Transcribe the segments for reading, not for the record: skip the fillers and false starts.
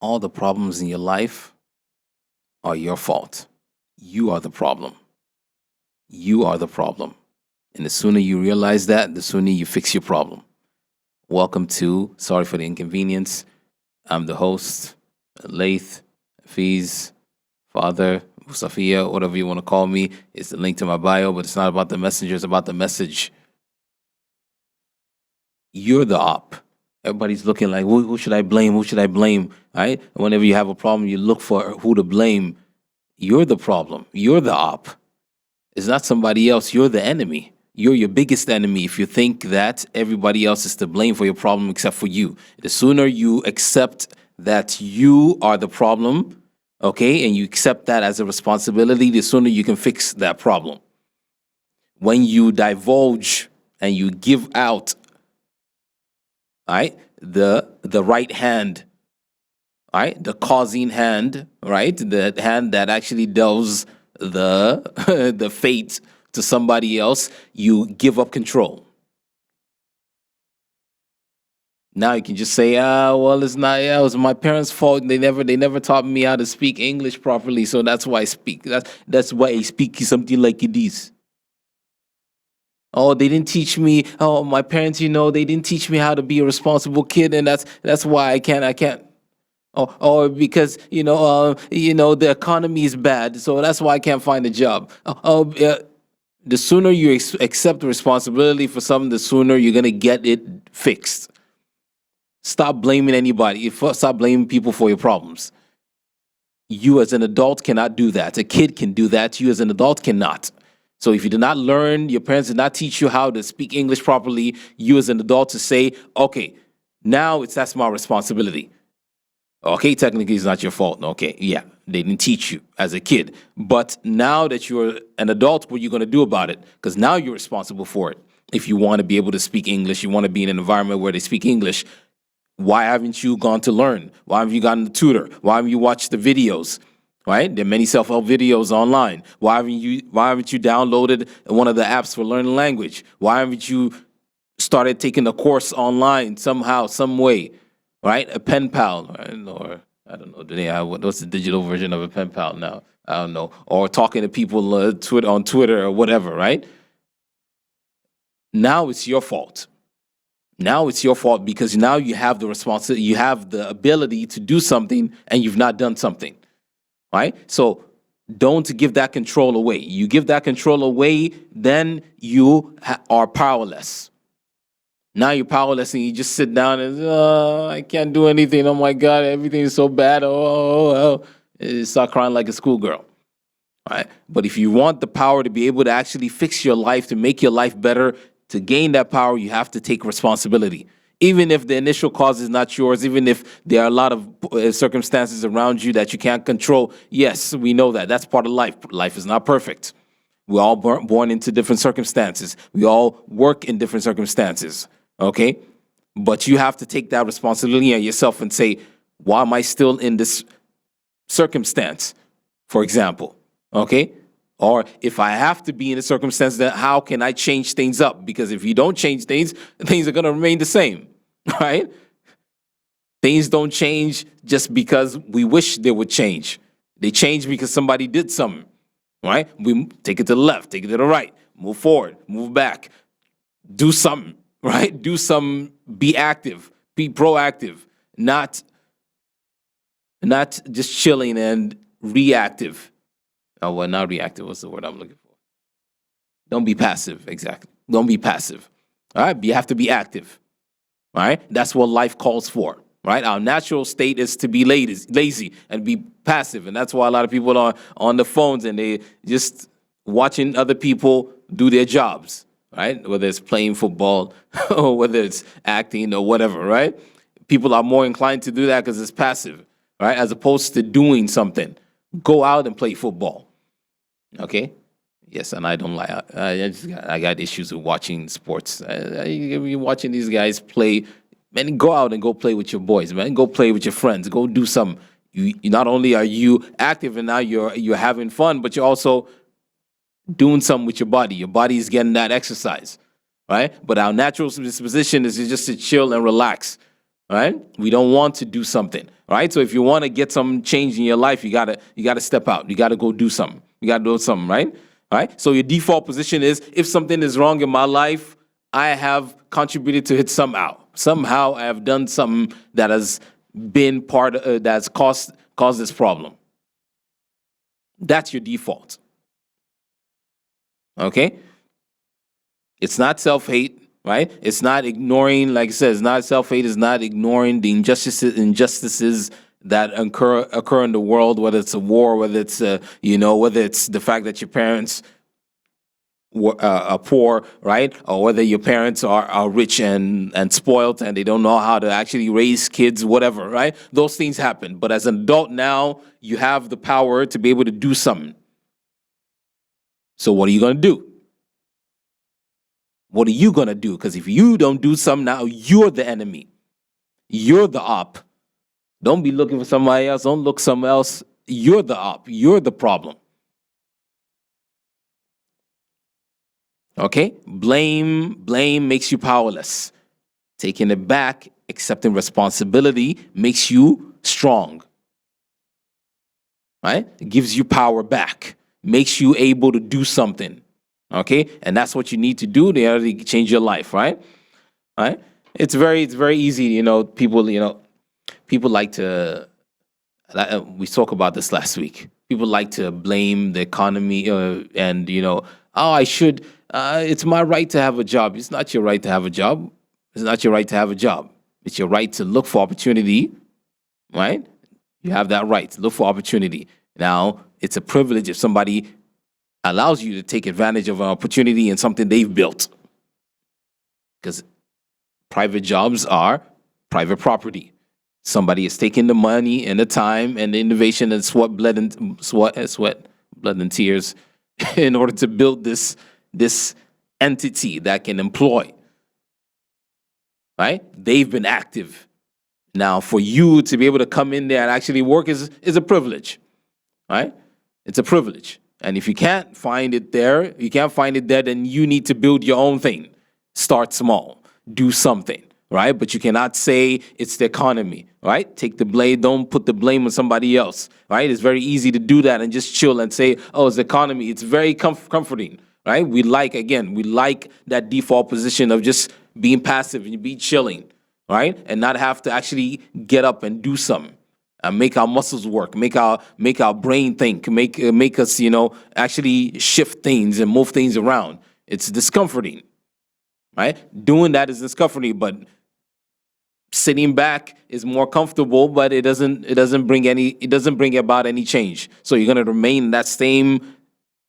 all the problems in your life are your fault. You are the problem. You are the problem. And the sooner you realize that, the sooner you fix your problem. Welcome to Sorry for the Inconvenience. I'm the host, Laith, Fiz, Father, Musafia, whatever you want to call me. It's the link to my bio, but it's not about the messenger, it's about the message. You're the op. Everybody's looking like, who should I blame? Who should I blame? Right? Whenever you have a problem, you look for who to blame. You're the problem. You're the op. It's not somebody else. You're the enemy. You're your biggest enemy if you think that everybody else is to blame for your problem except for you. The sooner you accept that you are the problem, okay, and you accept that as a responsibility, the sooner you can fix that problem. When you divulge and you give out, right, the right hand, right, the causing hand, right, the hand that actually deals the fate to somebody else, you give up control. Now you can just say, well, it's not. Yeah, it was my parents' fault. They never taught me how to speak English properly, so that's why I speak. That's why I speak something like this. Oh, they didn't teach me. Oh, my parents, they didn't teach me how to be a responsible kid, and that's why I can't. Or because the economy is bad, so that's why I can't find a job. The sooner you accept responsibility for something, the sooner you're gonna get it fixed. Stop blaming anybody. Stop blaming people for your problems. You as an adult cannot do that. A kid can do that. You as an adult cannot. So if you did not learn, your parents did not teach you how to speak English properly, you as an adult to say, okay, now that's my responsibility. Okay, technically it's not your fault. Okay, yeah, they didn't teach you as a kid. But now that you're an adult, what are you going to do about it? Because now you're responsible for it. If you want to be able to speak English, you want to be in an environment where they speak English, why haven't you gone to learn? Why haven't you gotten a tutor? Why haven't you watched the videos? Right? There are many self-help videos online. Why haven't you downloaded one of the apps for learning language? Why haven't you started taking a course online somehow, some way? Right? A pen pal, right? Or I don't know, do they have what's the digital version of a pen pal now? I don't know. Or talking to people on Twitter or whatever, right? Now it's your fault. Now it's your fault because now you have the responsibility, you have the ability to do something and you've not done something, right? So don't give that control away. You give that control away, then you are powerless. Now you're powerless and you just sit down and, I can't do anything. Oh my God, everything is so bad. Oh. You start crying like a schoolgirl, right? But if you want the power to be able to actually fix your life, to make your life better, to gain that power, you have to take responsibility. Even if the initial cause is not yours, even if there are a lot of circumstances around you that you can't control, yes, we know that. That's part of life. Life is not perfect. We're all born into different circumstances. We all work in different circumstances, okay? But you have to take that responsibility on yourself and say, why am I still in this circumstance, for example, okay? Or if I have to be in a circumstance, then how can I change things up? Because if you don't change things, things are going to remain the same, right? Things don't change just because we wish they would change. They change because somebody did something, right? We take it to the left, take it to the right, move forward, move back, do something, right? Do something, be active, be proactive, not just chilling and reactive. Oh, well, not reactive. What's the word I'm looking for? Don't be passive. Exactly. Don't be passive. All right. You have to be active. All right. That's what life calls for. Right. Our natural state is to be lazy and be passive. And that's why a lot of people are on the phones and they just watching other people do their jobs. Right. Whether it's playing football or whether it's acting or whatever. Right. People are more inclined to do that because it's passive. Right. As opposed to doing something. Go out and play football. Okay? Yes, and I don't like. I got issues with watching sports. You're watching these guys play. Man, go out and go play with your boys, man. Go play with your friends. Go do some. You not only are you active and now you're having fun, but you're also doing something with your body. Your body is getting that exercise, right? But our natural disposition is just to chill and relax, right? We don't want to do something. right? So if you want to get some change in your life, you gotta step out. You gotta go do something. You gotta do something, right? All right. So your default position is, if something is wrong in my life, I have contributed to it somehow. Somehow I have done something that has been that's caused this problem. That's your default. Okay? It's not self-hate, right? It's not ignoring, like I said, it's not self-hate, it's not ignoring the injustices that occur in the world, whether it's a war, whether it's whether it's the fact that your parents are poor, right? Or whether your parents are rich and spoiled and they don't know how to actually raise kids, whatever, right? Those things happen. But as an adult now, you have the power to be able to do something. So what are you going to do? What are you going to do? Because if you don't do something now, you're the enemy. You're the op. Don't be looking for somebody else. Don't look somewhere else. You're the op. You're the problem. Okay? Blame makes you powerless. Taking it back, accepting responsibility makes you strong. Right? It gives you power back. Makes you able to do something. Okay? And that's what you need to do to really change your life, right? Right? It's very easy, people like to, we talked about this last week. People like to blame the economy and, it's my right to have a job. It's not your right to have a job. It's not your right to have a job. It's your right to look for opportunity, right? You have that right to look for opportunity. Now, it's a privilege if somebody allows you to take advantage of an opportunity in something they've built. Because private jobs are private property. Somebody is taking the money and the time and the innovation and sweat, blood, and tears in order to build this entity that can employ. Right? They've been active. Now, for you to be able to come in there and actually work is a privilege. Right? It's a privilege. And if you can't find it there, then you need to build your own thing. Start small. Do something, right? But you cannot say it's the economy, right? Take the blame. Don't put the blame on somebody else, right? It's very easy to do that and just chill and say, oh, it's the economy. It's very comforting, right? We like that default position of just being passive and be chilling, right? And not have to actually get up and do something. And make our muscles work, make our brain think, make us, actually shift things and move things around. It's discomforting, right? Doing that is discomforting, but sitting back is more comfortable, but it doesn't bring about any change. So you're gonna remain in that same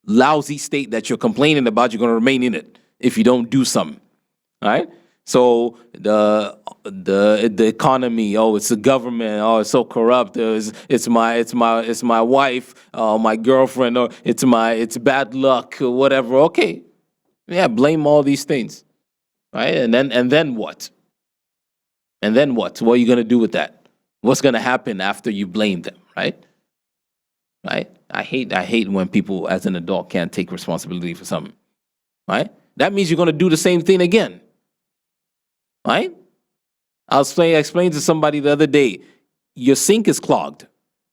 lousy state that you're complaining about. You're gonna remain in it if you don't do something, all right? So the economy, it's the government, it's so corrupt. It's my wife, my girlfriend, or it's bad luck, or whatever. Okay, yeah, blame all these things, right? And then what? And then what? What are you gonna do with that? What's gonna happen after you blame them, right? Right? I hate when people, as an adult, can't take responsibility for something, right? That means you're gonna do the same thing again. Right? I explained to somebody the other day, your sink is clogged.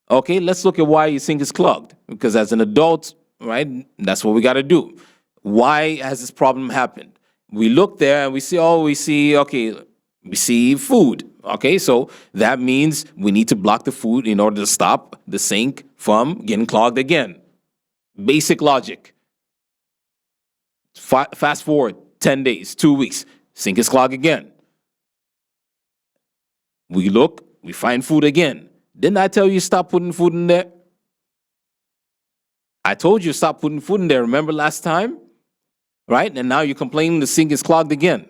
Okay, let's look at why your sink is clogged. Because as an adult, right, that's what we got to do. Why has this problem happened? We look there and we see food. Okay, so that means we need to block the food in order to stop the sink from getting clogged again. Basic logic. Fast forward 10 days, 2 weeks, sink is clogged again. We look, we find food again. Didn't I tell you stop putting food in there? I told you stop putting food in there. Remember last time? Right? And now you're complaining the sink is clogged again.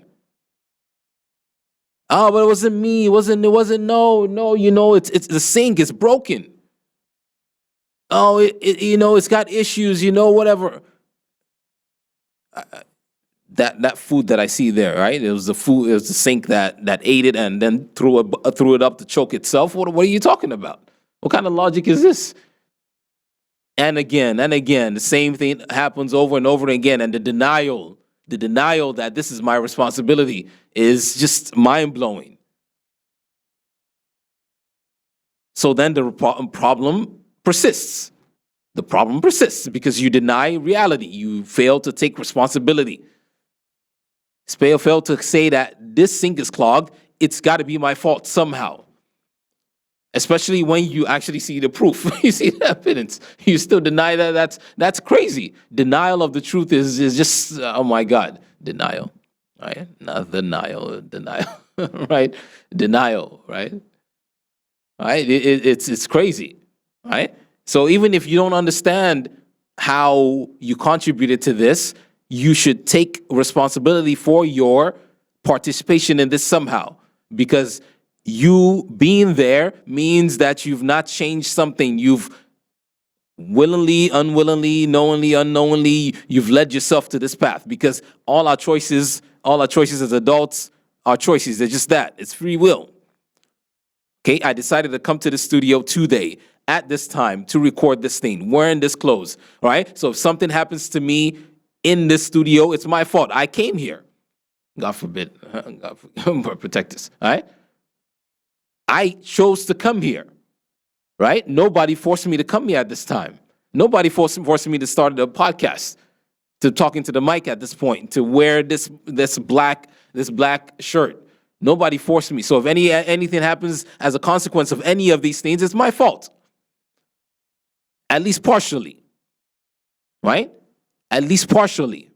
Oh, but it wasn't me. It wasn't, no, it's the sink is broken. Oh, it's got issues, whatever. That food that I see there, right? It was the sink that ate it and then threw it up to choke itself. What are you talking about? What kind of logic is this? And again, the same thing happens over and over again. And the denial that this is my responsibility is just mind-blowing. So then the problem persists. The problem persists because you deny reality. You fail to take responsibility. Fail to say that this sink is clogged. It's got to be my fault somehow. Especially when you actually see the proof, you see the evidence. You still deny that. That's crazy. Denial of the truth is just, oh my God, denial. Right? Not denial, right? Denial, right? Right? It's crazy, right? So even if you don't understand how you contributed to this, you should take responsibility for your participation in this somehow, because you being there means that you've not changed something. You've willingly, unwillingly, knowingly, unknowingly, you've led yourself to this path, because all our choices as adults are choices. They're just that. It's free will. Okay, I decided to come to the studio today at this time to record this thing, wearing this clothes, all right? So if something happens to me in this studio, it's my fault. I came here. God forbid. God protect us, all right? I chose to come here, right? Nobody forced me to come here at this time. Nobody forced me to start a podcast, to talking to the mic at this point, to wear this black shirt. Nobody forced me. So if anything happens as a consequence of any of these things, it's my fault. At least partially. Right? At least partially.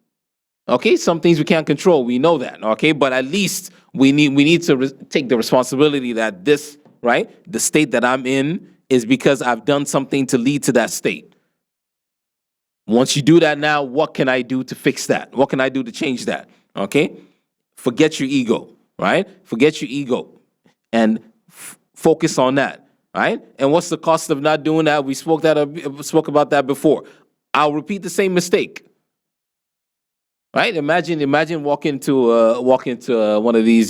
Okay? Some things we can't control. We know that. Okay? But at least we need to take the responsibility that this, right? The state that I'm in is because I've done something to lead to that state. Once you do that now, what can I do to fix that? What can I do to change that? Okay? Forget your ego. Right? Forget your ego and focus on that. Right? And what's the cost of not doing that? We spoke about that before. I'll repeat the same mistake. Right? Imagine walking to one of these,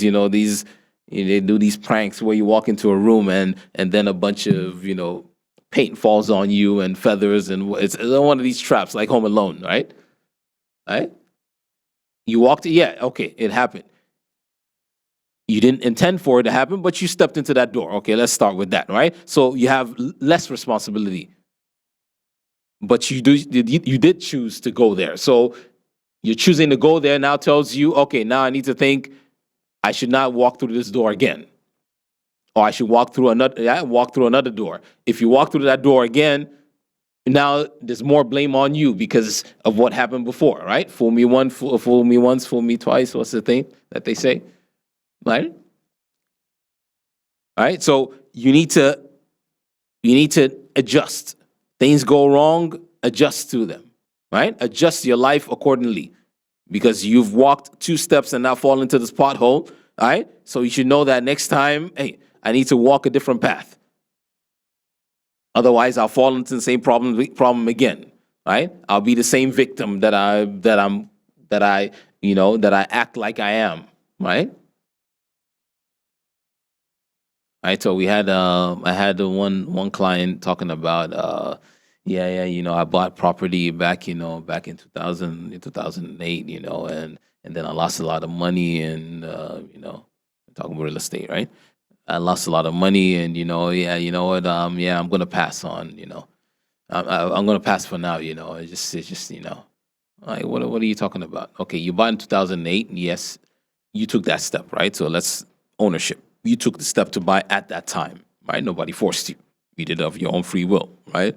they do these pranks where you walk into a room and then a bunch of, paint falls on you and feathers, and it's one of these traps like Home Alone, right? Right? You walked, okay, it happened. You didn't intend for it to happen, but you stepped into that door. Okay, let's start with that, right? So you have less responsibility. But you did choose to go there. So you're choosing to go there now tells you, okay, now I need to think I should not walk through this door again. Or I should walk through another door. If you walk through that door again, now there's more blame on you because of what happened before, right? Fool me once, fool me twice. What's the thing that they say? Right? All right. So you need to adjust. Things go wrong, adjust to them. Right? Adjust your life accordingly. Because you've walked 2 steps and now fall into this pothole. All right. So you should know that next time, hey, I need to walk a different path. Otherwise, I'll fall into the same problem again. Right? I'll be the same victim that I act like I am. Right? Right, so we had I had one client talking about I bought property back in 2008, and then I lost a lot of money, and talking about real estate, right? I lost a lot of money, and I'm gonna pass on, I'm gonna pass for now, it's just like what are you talking about? Okay, you bought in 2008, yes, you took that step, right? So let's ownership. You took the step to buy at that time, right? Nobody forced you. You did it of your own free will, right?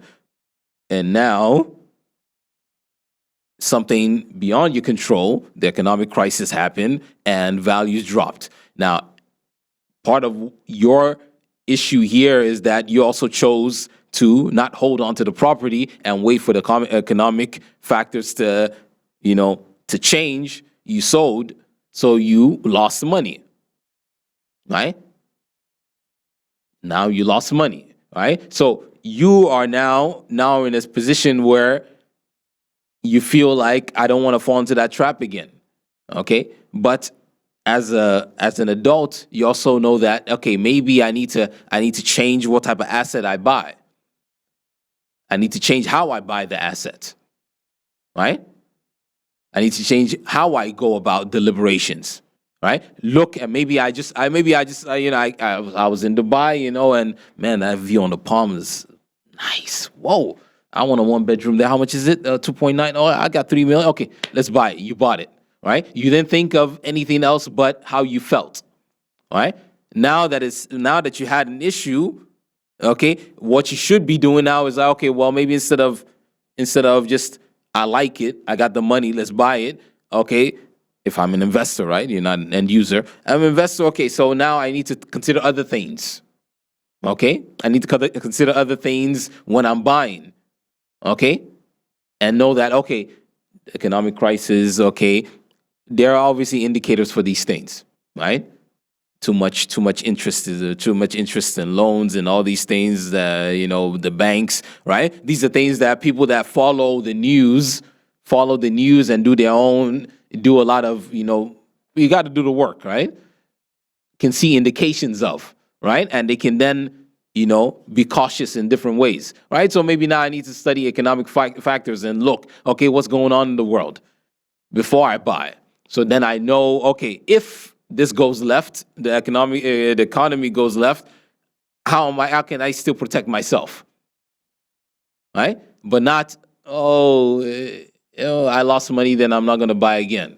And now, something beyond your control, the economic crisis happened and values dropped. Now, part of your issue here is that you also chose to not hold on to the property and wait for the economic factors to change. You sold, so you lost money. Right? Now you lost money, right? So you are now in this position where you feel like I don't want to fall into that trap again. Okay? But as an adult, you also know that okay, maybe I need to change what type of asset I buy. I need to change how I buy the asset. Right? I need to change how I go about deliberations. right? Look, and I was in Dubai, and man, that view on the Palm is nice. Whoa, I want a 1 bedroom there. How much is it? 2.9. Oh, I got 3 million. Okay, let's buy it. You bought it, right? You didn't think of anything else but how you felt, right? Now that you had an issue, okay, what you should be doing now is okay. Well, maybe instead of just I like it, I got the money, let's buy it. Okay, if I'm an investor, right? You're not an end user. I'm an investor. Okay, so now I need to consider other things. Okay, I need to consider other things when I'm buying. Okay, and know that okay, economic crisis. Okay, there are obviously indicators for these things, right? Too much interest in loans and all these things. The banks, right? These are things that people that follow the news and do a lot of, you got to do the work, right? Can see indications of, right? And they can then, be cautious in different ways, right? So maybe now I need to study economic factors and look, okay, what's going on in the world before I buy. So then I know, okay, if this goes left, the economy goes left, how can I still protect myself? Right? But not, I lost money, then I'm not going to buy again.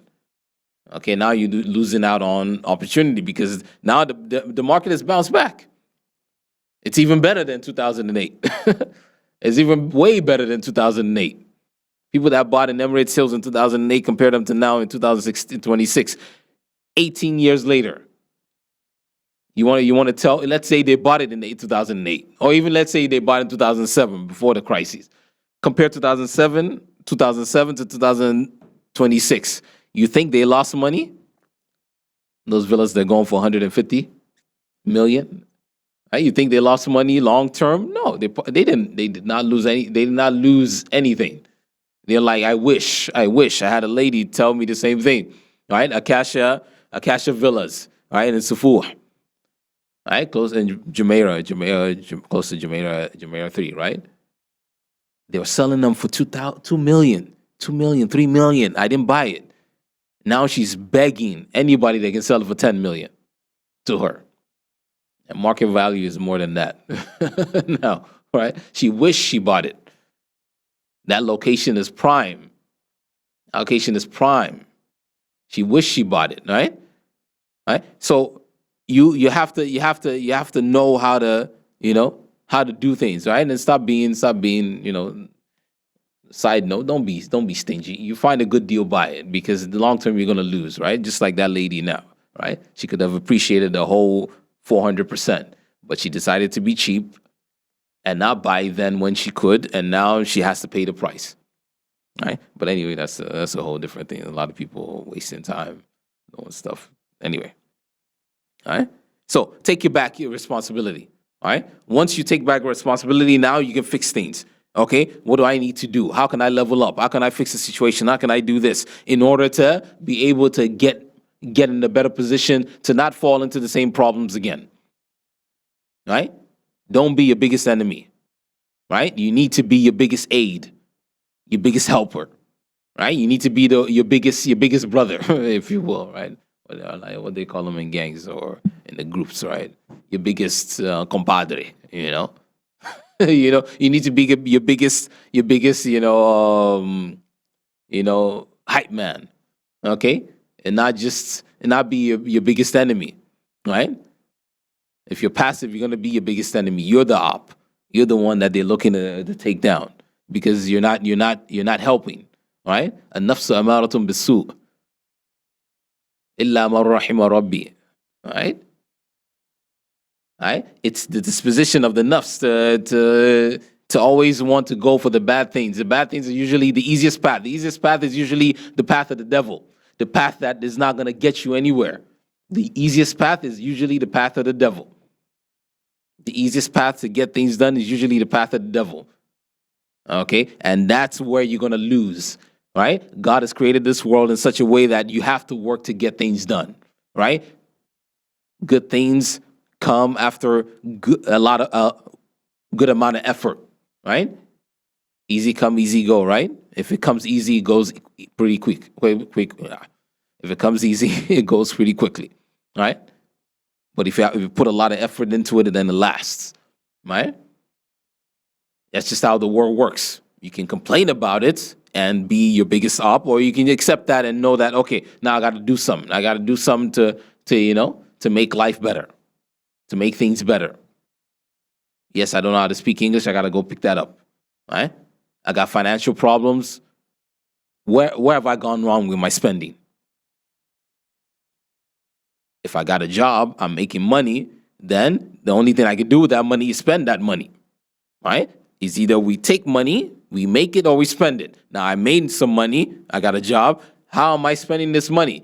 Okay, now you're losing out on opportunity because now the market has bounced back. It's even better than 2008. It's even way better than 2008. People that bought in Emirates Hills in 2008, compare them to now in 2026, 18 years later. You want to tell, let's say they bought it in 2008, or even let's say they bought it in 2007, before the crisis. Compare 2007 to 2026. You think they lost money? Those villas, they're going for 150 million. Right? You think they lost money long term? No, they didn't. They did not lose any. They did not lose anything. They're like, I wish. I had a lady tell me the same thing, right? Acacia Villas, right, in Sufur, right, close in Jumeirah, close to Jumeirah 3, right? They were selling them for 2 million, 3 million. I didn't buy it. Now she's begging anybody that can sell it for 10 million to her. And market value is more than that. No, right? She wished she bought it. That location is prime. Location is prime. She wished she bought it, right? Right? So you have to know how to do things, right? And stop being, side note, don't be stingy. You find a good deal, buy it, because in the long term you're gonna lose, right? Just like that lady now, right? She could have appreciated the whole 400%, but she decided to be cheap and not buy then when she could, and now she has to pay the price, right? But anyway, that's a whole different thing. A lot of people wasting time doing stuff. Anyway, all right. So take your responsibility. All right. Once you take back responsibility, now you can fix things. Okay. What do I need to do? How can I level up? How can I fix the situation? How can I do this in order to be able to get in a better position to not fall into the same problems again? Right? Don't be your biggest enemy. Right? You need to be your biggest aid, your biggest helper. Right? You need to be your biggest brother, if you will. Right? What they call them in gangs or in the groups. Right? Your biggest compadre. You need to be your biggest hype man. Okay? And not be your biggest enemy. Right? If you're passive, you're gonna be your biggest enemy. You're the op. You're the one that they're looking to take down because you're not helping. Right? An-nafsu amaratun bis-su' illa man rahima rabbi. Right? Right? It's the disposition of the nafs to always want to go for the bad things. The bad things are usually the easiest path. The easiest path is usually the path of the devil. The path that is not gonna get you anywhere. The easiest path is usually the path of the devil. The easiest path to get things done is usually the path of the devil. Okay? And that's where you're going to lose, right? God has created this world in such a way that you have to work to get things done, right? Good things come after good amount of effort, right? Easy come, easy go, right? If it comes easy, it goes pretty quick. If it comes easy, it goes pretty quickly, right? But if you put a lot of effort into it, then it lasts, right? That's just how the world works. You can complain about it and be your biggest op, or you can accept that and know that, okay, now I got to do something. I got to do something to make life better, to make things better. Yes, I don't know how to speak English. I got to go pick that up, right? I got financial problems. Where have I gone wrong with my spending? If I got a job, I'm making money, then the only thing I can do with that money is spend that money, right? It's either we take money, we make it, or we spend it. Now, I made some money. I got a job. How am I spending this money?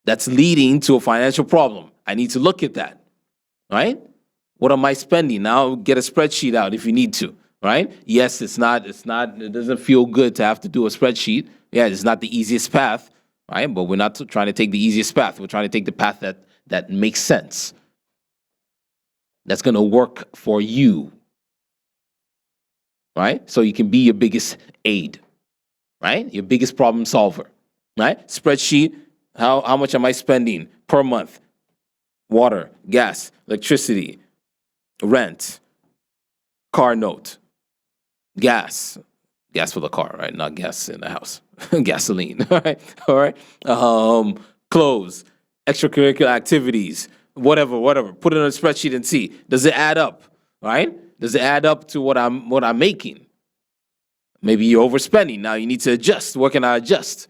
That's leading to a financial problem. I need to look at that, right? What am I spending? Now, get a spreadsheet out if you need to, right? Yes, it doesn't feel good to have to do a spreadsheet. Yeah, it's not the easiest path, right? But we're not trying to take the easiest path. We're trying to take the path that makes sense. That's going to work for you, right? So you can be your biggest aid, right? Your biggest problem solver, right? Spreadsheet, how much am I spending per month? Water, gas, electricity, rent, car note, gas for the car, right? Not gas in the house, gasoline, all right? Clothes, extracurricular activities, whatever. Put it on a spreadsheet and see, does it add up, right? Does it add up to what I'm making? Maybe you're overspending. Now you need to adjust. Where can I adjust?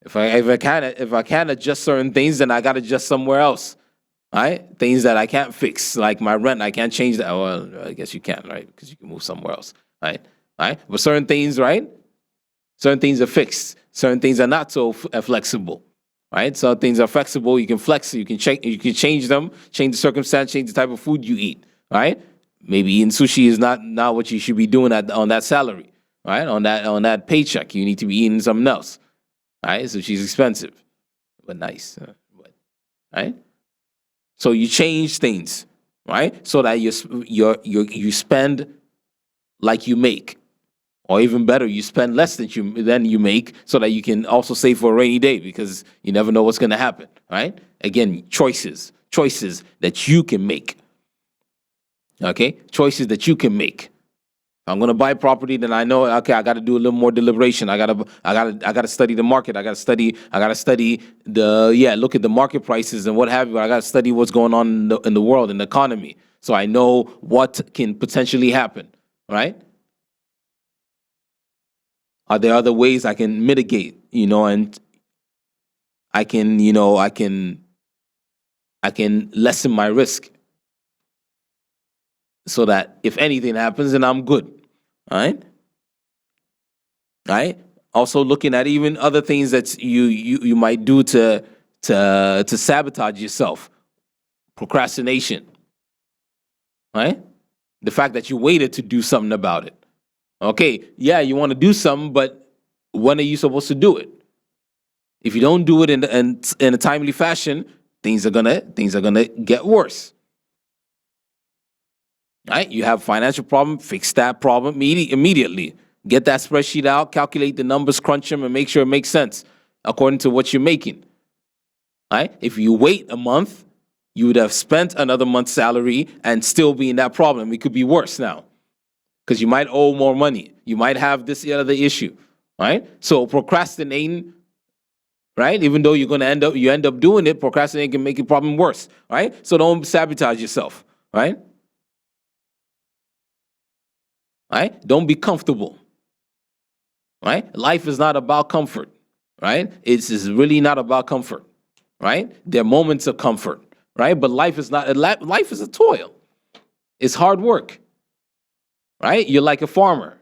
If I can't adjust certain things, then I got to adjust somewhere else, right? Things that I can't fix, like my rent, I can't change that. Well, I guess you can, right? Because you can move somewhere else, right? But certain things, right? Certain things are fixed. Certain things are not so flexible, right? Some things are flexible. You can flex. You can change them, change the circumstance, change the type of food you eat, right? Maybe eating sushi is not what you should be doing on that salary, right? On that paycheck, you need to be eating something else. Right? So she's expensive, but nice. Right? So you change things, right? So that you spend like you make, or even better, you spend less than you make, so that you can also save for a rainy day, because you never know what's going to happen, right? Again, choices that you can make. Okay, choices that you can make. I'm going to buy property, then I know, okay, I got to do a little more deliberation. I got to study the market. I got to study look at the market prices and what have you. I got to study what's going on in the world, in the economy, so I know what can potentially happen, right? Are there other ways I can mitigate, and I can lessen my risk, so that if anything happens, then I'm good. All right. Also looking at even other things that you might do to sabotage yourself. Procrastination. Right? The fact that you waited to do something about it. Okay, yeah, you want to do something, but when are you supposed to do it? If you don't do it in a timely fashion, things are gonna get worse. Right? You have a financial problem, fix that problem immediately. Get that spreadsheet out, calculate the numbers, crunch them, and make sure it makes sense according to what you're making. Right? If you wait a month, you would have spent another month's salary and still be in that problem. It could be worse now, because you might owe more money. You might have this other issue. Right? So procrastinating, right? Even though you end up doing it, procrastinating can make your problem worse. Right? So don't sabotage yourself. Right? Right? Don't be comfortable. Right? Life is not about comfort. Right? It's really not about comfort. Right? There are moments of comfort. Right? But life is not. Life is a toil. It's hard work. Right? You're like a farmer.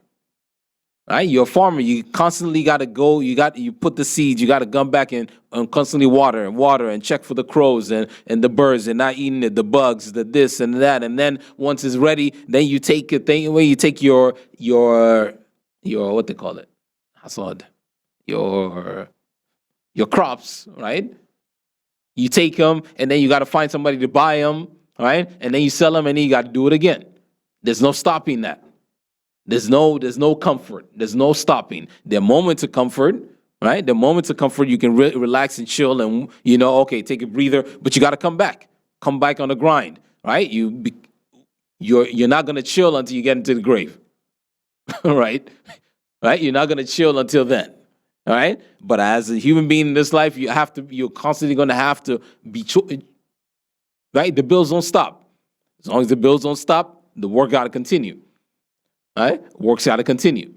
Right? You're a farmer. You constantly got to go. You put the seeds. You got to come back and constantly water and check for the crows and the birds and not eating it, the bugs, the this and that. And then once it's ready, then you take a thing away. You take your what they call it, hasad, your crops, right? You take them, and then you got to find somebody to buy them, right? And then you sell them, and then you got to do it again. There's no stopping that. There's no comfort. There's no stopping. There are moments of comfort, right? The moments of comfort, you can relax and chill and, okay, take a breather, but you got to come back. Come back on the grind, right? You're not going to chill until you get into the grave, right? Right? You're not going to chill until then, all right? But as a human being in this life, you're constantly going to have to be, right? The bills don't stop. As long as the bills don't stop, the work got to continue, right? Work's got to continue.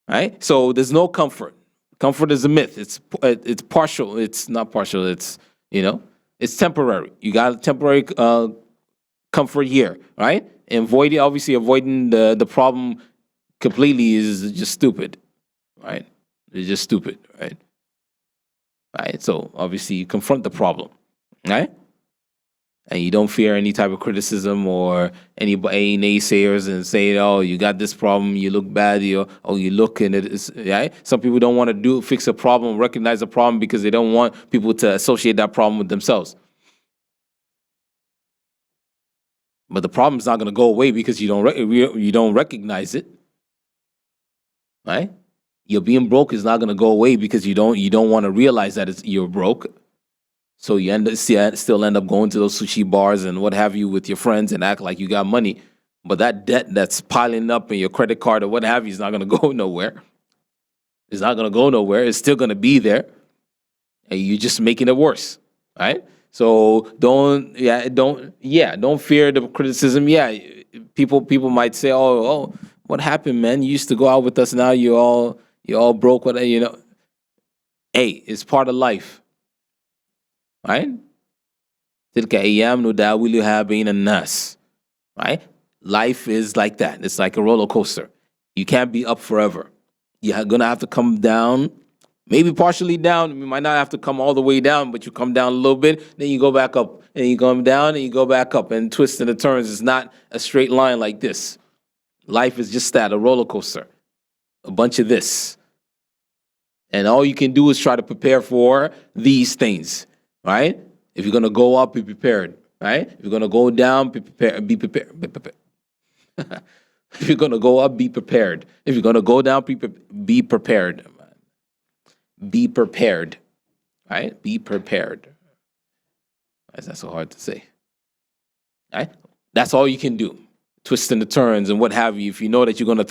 Right? So there's no comfort. Comfort is a myth. It's partial. It's not partial. It's it's temporary. You got a temporary comfort here, right? And avoiding the problem completely is just stupid, right? It's just stupid, right? Right. So obviously you confront the problem, right? And you don't fear any type of criticism or any naysayers and say, "Oh, you got this problem, you look bad," you look and it's right. Some people don't want to fix a problem, recognize a problem because they don't want people to associate that problem with themselves. But the problem is not going to go away because you don't recognize it, right? Your being broke is not going to go away because you don't want to realize that you're broke. So you still end up going to those sushi bars and what have you with your friends and act like you got money. But that debt that's piling up in your credit card or what have you is not going to go nowhere. It's not going to go nowhere. It's still going to be there. And you're just making it worse, right? So don't fear the criticism. Yeah, people might say, oh, what happened, man? You used to go out with us. Now you're all broke. Hey, it's part of life. Right? تلك أيام نداولها بين الناس. Right? Life is like that. It's like a roller coaster. You can't be up forever. You're gonna have to come down, maybe partially down. You might not have to come all the way down, but you come down a little bit, then you go back up, and you come down, and you go back up, and twists and the turns. It's not a straight line like this. Life is just that, a roller coaster, a bunch of this, and all you can do is try to prepare for these things. Right? If you're gonna go up, be prepared. Right? If you're gonna go down, be prepared. Be prepared. Be prepared. If you're gonna go up, be prepared. If you're gonna go down, be prepared. Be prepared. Right? Be prepared. Why is that so hard to say? Right? That's all you can do. Twisting the turns and what have you. If you know that you're gonna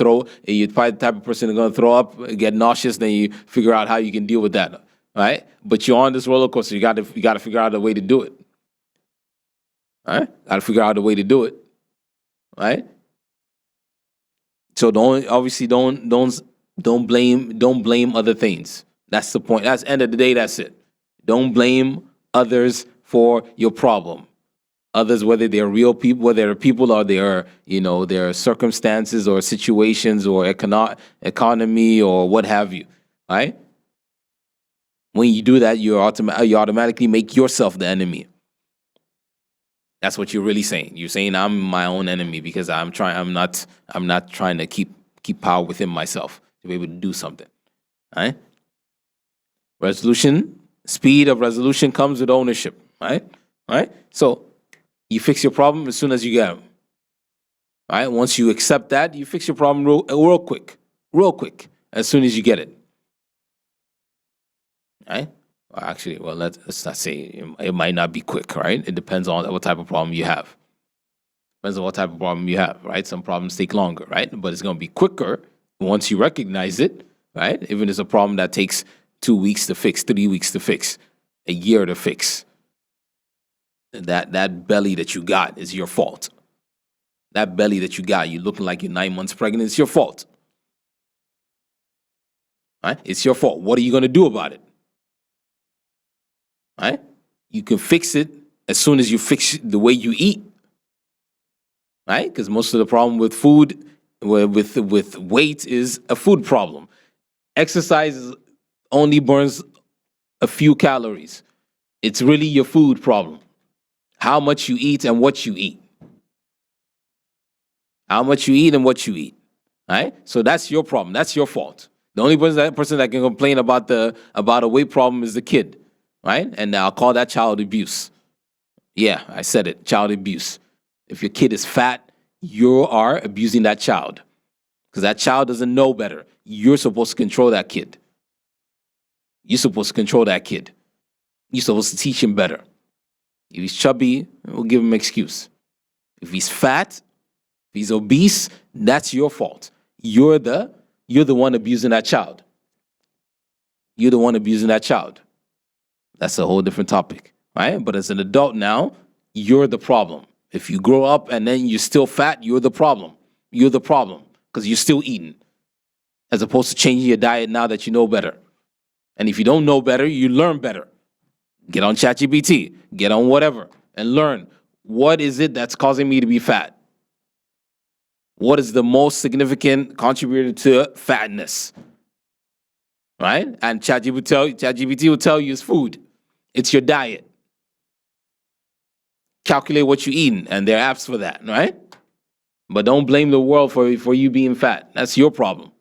you're probably the type of person that's gonna throw up, get nauseous, then you figure out how you can deal with that. Right? But you're on this roller coaster. You got to figure out a way to do it. All right? Got to figure out a way to do it. Right? So don't blame other things. That's the point. That's the end of the day. That's it. Don't blame others for your problem. Others, whether they're real people, whether they're people or their circumstances or situations or economy or what have you. Right? When you do that, you automatically make yourself the enemy. That's what you're really saying. You're saying I'm my own enemy because I'm not trying to keep power within myself to be able to do something. Right? Speed of resolution comes with ownership. Right? Right? So you fix your problem as soon as you get them. Right? Once you accept that, you fix your problem real quick, as soon as you get it. Right? Actually, well, let's not say it might not be quick, right? It depends on what type of problem you have. Depends on what type of problem you have, right? Some problems take longer, right? But it's going to be quicker once you recognize it, right? Even if it's a problem that takes 2 weeks to fix, 3 weeks to fix, a year to fix. That belly that you got is your fault. That belly that you got, you looking like you're 9 months pregnant, it's your fault. Right? It's your fault. What are you going to do about it? Right? You can fix it as soon as you fix the way you eat. Right? Because most of the problem with food, with weight, is a food problem. Exercise only burns a few calories. It's really your food problem. How much you eat and what you eat. How much you eat and what you eat. Right? So that's your problem. That's your fault. The only person that can complain about a weight problem is the kid. Right? And I'll call that child abuse. Yeah, I said it, child abuse. If your kid is fat, you are abusing that child. because that child doesn't know better. You're supposed to control that kid. You're supposed to control that kid. You're supposed to teach him better. If he's chubby, we'll give him an excuse. If he's fat, if he's obese, that's your fault. You're the one abusing that child. You're the one abusing that child. That's a whole different topic, right? But as an adult now, you're the problem. If you grow up and then you're still fat, you're the problem. You're the problem because you're still eating, as opposed to changing your diet now that you know better. And if you don't know better, you learn better. Get on ChatGPT, get on whatever, and learn. What is it that's causing me to be fat? What is the most significant contributor to fatness? Right? And ChatGPT will tell you it's food. It's your diet. Calculate what you're eating, and there are apps for that, right? But don't blame the world for you being fat. That's your problem.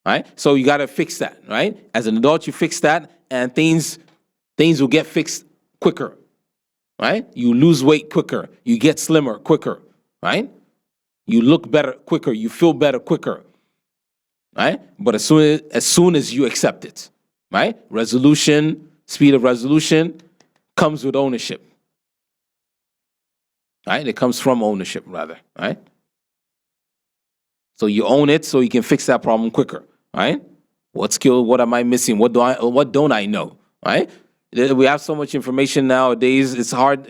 Right? So you got to fix that, right? As an adult, you fix that, and things will get fixed quicker, right? You lose weight quicker. You get slimmer quicker, right? You look better quicker. You feel better quicker, right? But as soon as you accept it, right? Speed of resolution comes with ownership, right? It comes from ownership, rather, right? So you own it so you can fix that problem quicker, right? What skill, what am I missing? What don't I know, right? We have so much information nowadays. It's hard.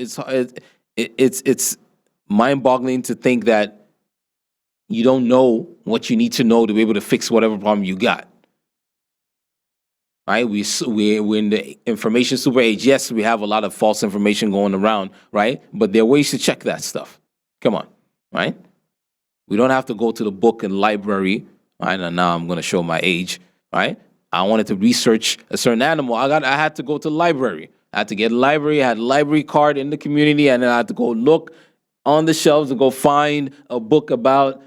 It's mind-boggling to think that you don't know what you need to know to be able to fix whatever problem you got. Right? We're in the information super age. Yes, we have a lot of false information going around, right? But there are ways to check that stuff. Come on, right? We don't have to go to the book and library. Right? And now I'm going to show my age, right? I wanted to research a certain animal. I had to go to the library. I had to get a library. I had a library card in the community, and then I had to go look on the shelves and go find a book about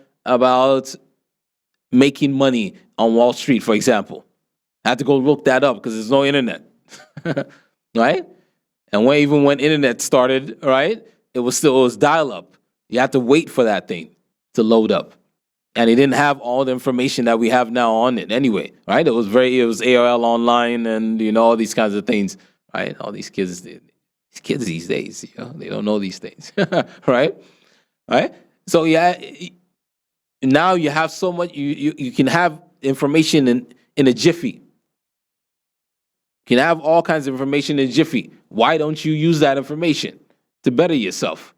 making money on Wall Street, for example. I had to go look that up because there's no internet, right? And even when internet started, right, it was dial-up. You had to wait for that thing to load up. And it didn't have all the information that we have now on it anyway, right? It was AOL online and, all these kinds of things, right? All these kids these days, they don't know these things, right? Right? So, yeah, now you have so much, you can have information in a jiffy. You can have all kinds of information in a jiffy. Why don't you use that information to better yourself?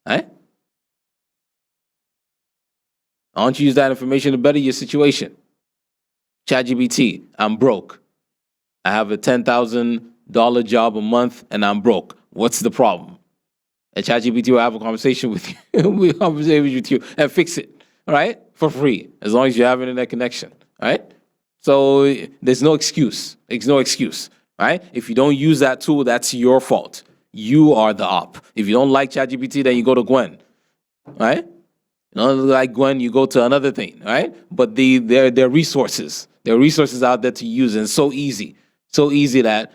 Right? Why don't you use that information to better your situation? ChatGPT, I'm broke. I have a $10,000 job a month and I'm broke. What's the problem? And ChatGPT will have a conversation with you, and fix it, all right? For free, as long as you have internet connection, all right? So there's no excuse. There's no excuse, right? If you don't use that tool, that's your fault. You are the op. If you don't like ChatGPT, then you go to Gwen, right? You don't like Gwen, you go to another thing, right? But there are resources. There are resources out there to use, and it's so easy that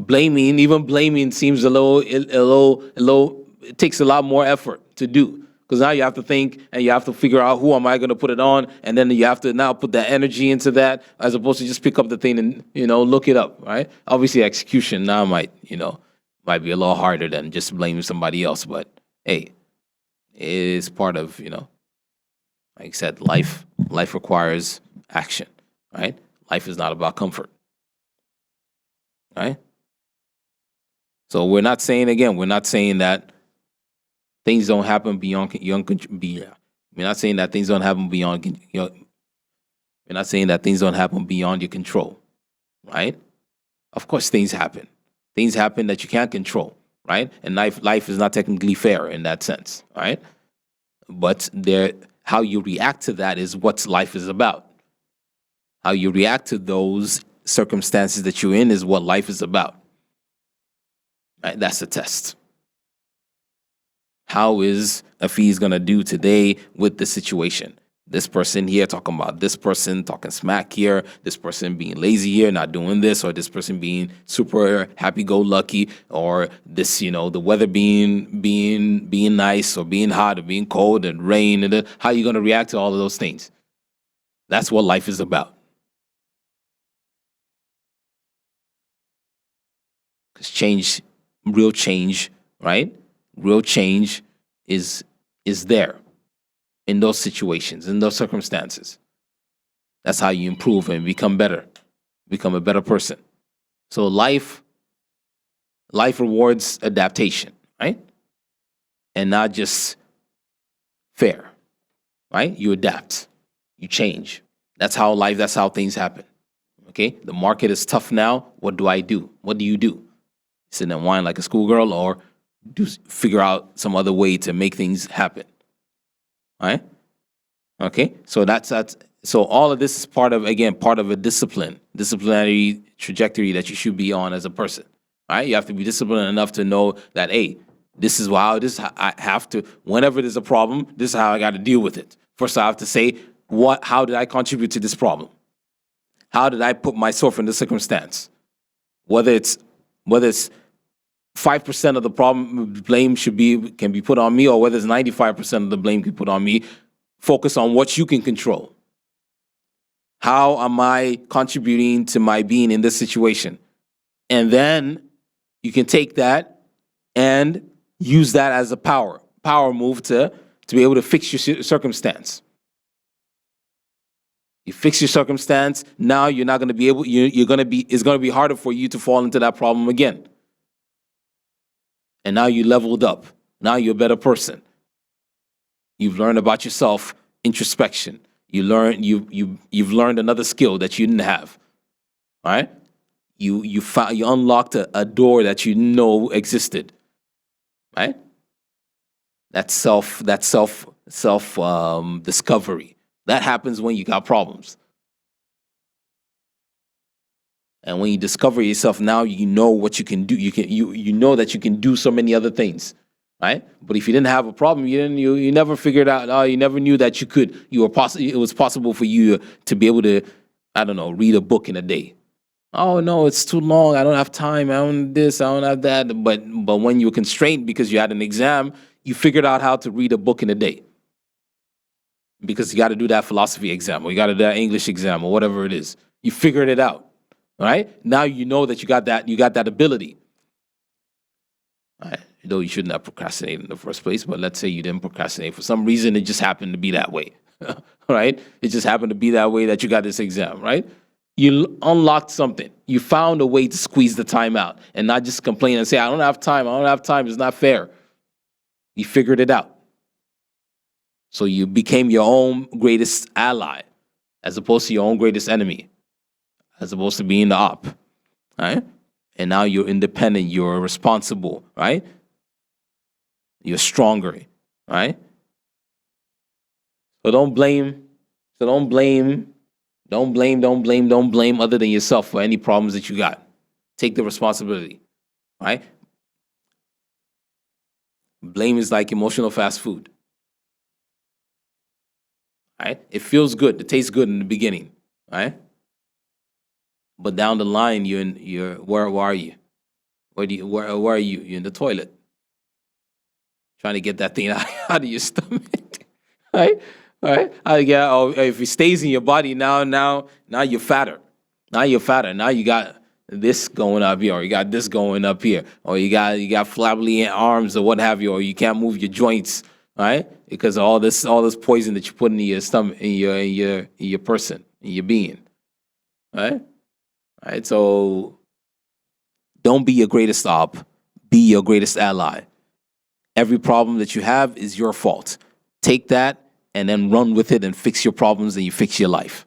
even blaming seems a little. It takes a lot more effort to do because now you have to think and you have to figure out who am I going to put it on, and then you have to now put that energy into that as opposed to just pick up the thing and look it up, right? Obviously, execution now might be a little harder than just blaming somebody else, but hey. It is part of, like I said, life. Life requires action, right? Life is not about comfort, right? So we're not saying that things don't happen beyond your control. We're not saying that things don't happen beyond we're not saying that things don't happen beyond your control, right? Of course, things happen. Things happen that you can't control. Right? And life is not technically fair in that sense, right? But how you react to that is what life is about. How you react to those circumstances that you're in is what life is about. Right? That's the test. How is Afiz going to do today with the situation? This person here talking about this person talking smack here, this person being lazy here, not doing this, or this person being super happy-go-lucky, or this, the weather being nice, or being hot, or being cold, and rain, and how you going to react to all of those things? That's what life is about. Because real change, right? Real change is there in those situations, in those circumstances. That's how you improve and become better, become a better person. So life rewards adaptation, right? And not just fair, right? You adapt, you change. That's how things happen. Okay? The market is tough now. What do I do? What do? Sit and whine like a schoolgirl, or figure out some other way to make things happen. Right? Okay? So so all of this is part of a disciplinary trajectory that you should be on as a person. Right? You have to be disciplined enough to know that, hey, I have to, whenever there's a problem, this is how I got to deal with it. First, I have to say, how did I contribute to this problem? How did I put myself in this circumstance? Whether it's 5% of the blame can be put on me, or whether it's 95% of the blame can be put on me. Focus on what you can control. How am I contributing to my being in this situation? And then you can take that and use that as a power move to be able to fix your circumstance. You fix your circumstance, now you're not going to be able, it's going to be harder for you to fall into that problem again. And now you leveled up. Now you're a better person. You've learned about yourself, introspection. You've learned another skill that you didn't have. All right? You unlocked a door that you didn't know existed. Right? That's self discovery. That happens when you got problems. And when you discover yourself, now you know what you can do. You know that you can do so many other things, right? But if you didn't have a problem, you never figured out. You never knew that you could. It was possible for you to be able to, read a book in a day. Oh no, it's too long. I don't have time. I don't this. I don't have that. But when you were constrained because you had an exam, you figured out how to read a book in a day. Because you got to do that philosophy exam, or you got to do that English exam, or whatever it is. You figured it out. All right? Now you know that you got that ability. All right? Though you shouldn't have procrastinated in the first place, but let's say you didn't procrastinate. For some reason, it just happened to be that way. All right? It just happened to be that way that you got this exam, right? You unlocked something. You found a way to squeeze the time out and not just complain and say, I don't have time. It's not fair. You figured it out. So you became your own greatest ally as opposed to your own greatest enemy, as opposed to being the op, right? And now you're independent, you're responsible, right? You're stronger, right? So don't blame other than yourself for any problems that you got. Take the responsibility, right? Blame is like emotional fast food. Right? It feels good. It tastes good in the beginning, right? But down the line, where are you? Where are you? You're in the toilet, trying to get that thing out of your stomach, right? Right? If it stays in your body, now you're fatter. Now you're fatter. Now you got this going up here, or you got this going up here, or you got flabby arms, or what have you, or you can't move your joints. Right? Because of all this poison that you put in your stomach, in your person, in your being. Right? Right? So don't be your greatest op. Be your greatest ally. Every problem that you have is your fault. Take that and then run with it and fix your problems, and you fix your life.